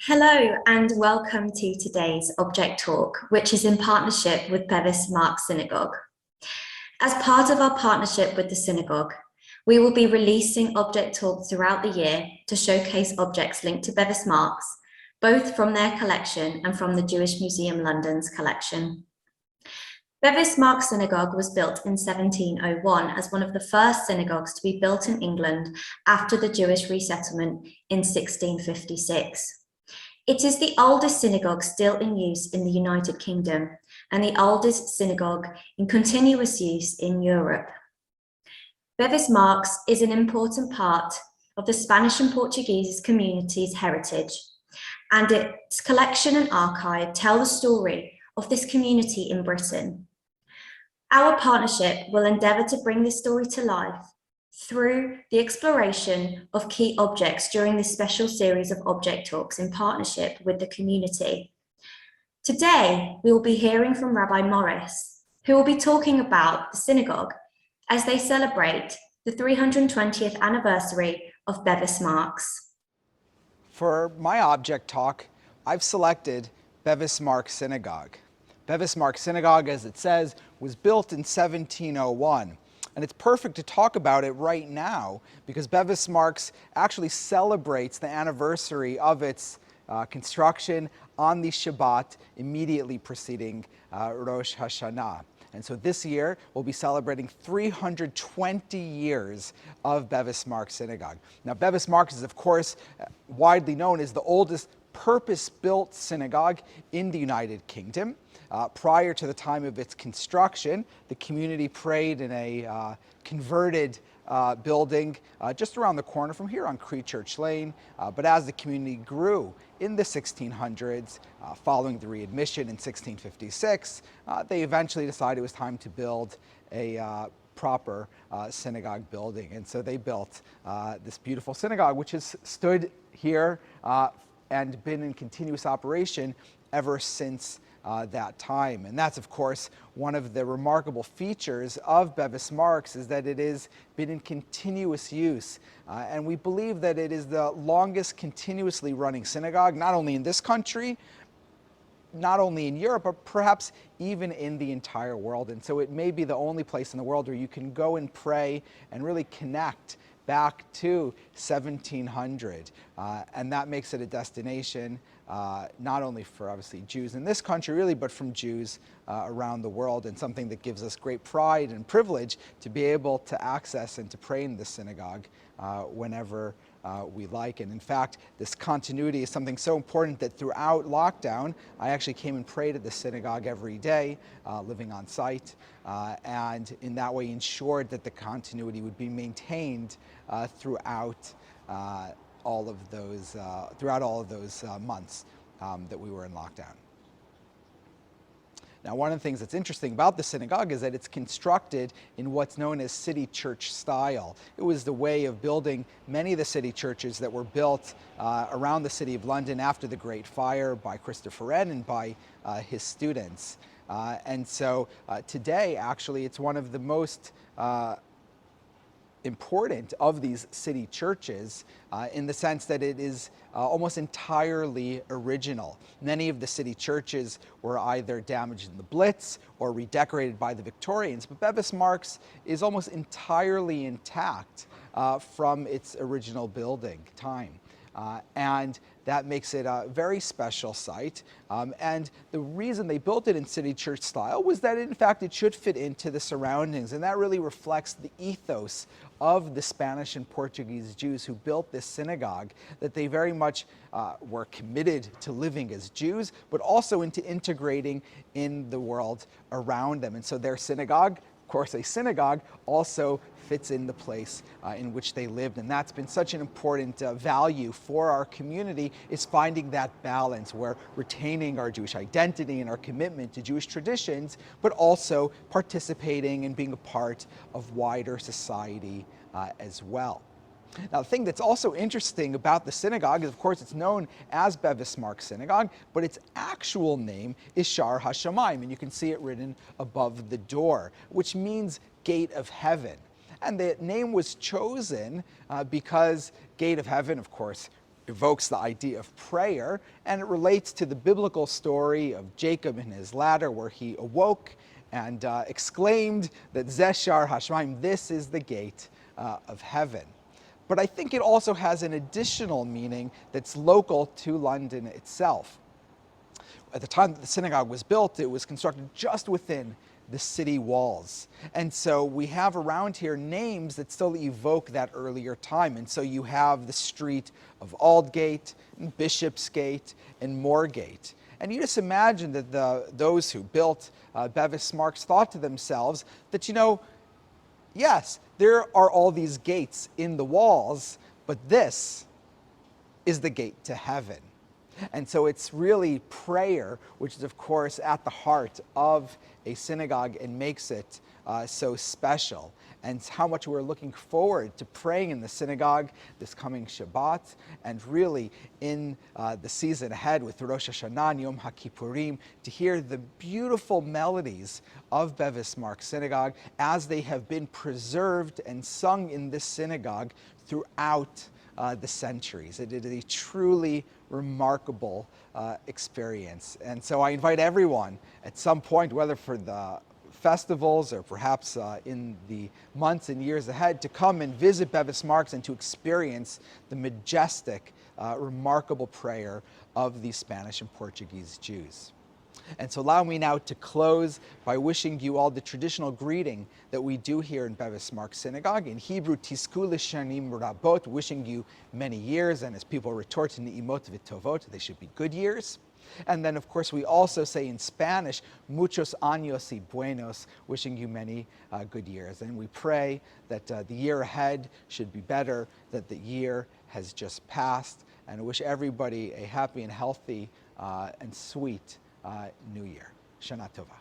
Hello and welcome to today's Object Talk, which is in partnership with Bevis Marks Synagogue. As part of our partnership with the synagogue, we will be releasing Object Talks throughout the year to showcase objects linked to Bevis Marks, both from their collection and from the Jewish Museum London's collection. Bevis Marks Synagogue was built in 1701 as one of the first synagogues to be built in England after the Jewish resettlement in 1656. It is the oldest synagogue still in use in the United Kingdom and the oldest synagogue in continuous use in Europe. Bevis Marks is an important part of the Spanish and Portuguese community's heritage, and its collection and archive tell the story of this community in Britain. Our partnership will endeavour to bring this story to life through the exploration of key objects during this special series of Object Talks in partnership with the community. Today, we will be hearing from Rabbi Morris, who will be talking about the synagogue as they celebrate the 320th anniversary of Bevis Marks. For my object talk, I've selected Bevis Marks Synagogue. Bevis Marks Synagogue, as it says, was built in 1701. And it's perfect to talk about it right now because Bevis Marks actually celebrates the anniversary of its construction on the Shabbat immediately preceding Rosh Hashanah. And so this year, we'll be celebrating 320 years of Bevis Marks Synagogue. Now, Bevis Marks is, of course, widely known as the oldest purpose-built synagogue in the United Kingdom. Prior to the time of its construction, the community prayed in a converted building just around the corner from here on Cree Church Lane. But as the community grew in the 1600s, following the readmission in 1656, they eventually decided it was time to build a proper synagogue building. And so they built this beautiful synagogue, which has stood here and been in continuous operation ever since that time. And that's, of course, one of the remarkable features of Bevis Marks is that it has been in continuous use. And we believe that it is the longest continuously running synagogue, not only in this country, not only in Europe, but perhaps even in the entire world. And so it may be the only place in the world where you can go and pray and really connect back to 1700. And that makes it a destination not only for obviously Jews in this country really, but from Jews around the world, and something that gives us great pride and privilege to be able to access and to pray in the synagogue whenever we like. And in fact, this continuity is something so important that throughout lockdown, I actually came and prayed at the synagogue every day, living on site, and in that way ensured that the continuity would be maintained throughout all of those months that we were in lockdown. Now, one of the things that's interesting about the synagogue is that it's constructed in what's known as city church style. It was the way of building many of the city churches that were built around the city of London after the Great Fire by Christopher Wren and by his students. And so today, actually, it's one of the most important of these city churches in the sense that it is almost entirely original. Many of the city churches were either damaged in the Blitz or redecorated by the Victorians, but Bevis Marks is almost entirely intact from its original building time. And that makes it a very special site. And the reason they built it in city church style was that, in fact, it should fit into the surroundings. And that really reflects the ethos of the Spanish and Portuguese Jews who built this synagogue, that they very much were committed to living as Jews, but also into integrating in the world around them. And so their synagogue, of course, a synagogue, also fits in the place in which they lived. And that's been such an important value for our community, is finding that balance where retaining our Jewish identity and our commitment to Jewish traditions, but also participating and being a part of wider society as well. Now, the thing that's also interesting about the synagogue is, of course, it's known as Bevis Marks Synagogue, but its actual name is Shar HaShamayim, and you can see it written above the door, which means Gate of Heaven. And the name was chosen because Gate of Heaven, of course, evokes the idea of prayer, and it relates to the biblical story of Jacob and his ladder, where he awoke and exclaimed that Zeshar Hashmaim, this is the gate of heaven. But I think it also has an additional meaning that's local to London itself. At the time that the synagogue was built, it was constructed just within the city walls. And so we have around here names that still evoke that earlier time. And so you have the street of Aldgate, and Bishopsgate, and Moorgate. And you just imagine that those who built Bevis Marks thought to themselves that, yes, there are all these gates in the walls, but this is the gate to heaven. And so it's really prayer, which is, of course, at the heart of a synagogue and makes it so special. And how much we're looking forward to praying in the synagogue this coming Shabbat, and really in the season ahead with Rosh Hashanah and Yom HaKippurim, to hear the beautiful melodies of Bevis Marks Synagogue as they have been preserved and sung in this synagogue throughout the centuries. It is a truly remarkable experience. And so I invite everyone at some point, whether for the festivals or perhaps in the months and years ahead, to come and visit Bevis Marks and to experience the majestic, remarkable prayer of the Spanish and Portuguese Jews. And so allow me now to close by wishing you all the traditional greeting that we do here in Bevis Marks Synagogue. In Hebrew, Tizku l'shanim rabot, wishing you many years, and as people retort, ni'imot v'tovot, they should be good years. And then, of course, we also say in Spanish, muchos años y buenos, wishing you many good years. And we pray that the year ahead should be better, that the year has just passed, and I wish everybody a happy and healthy and sweet New Year. Shana Tova.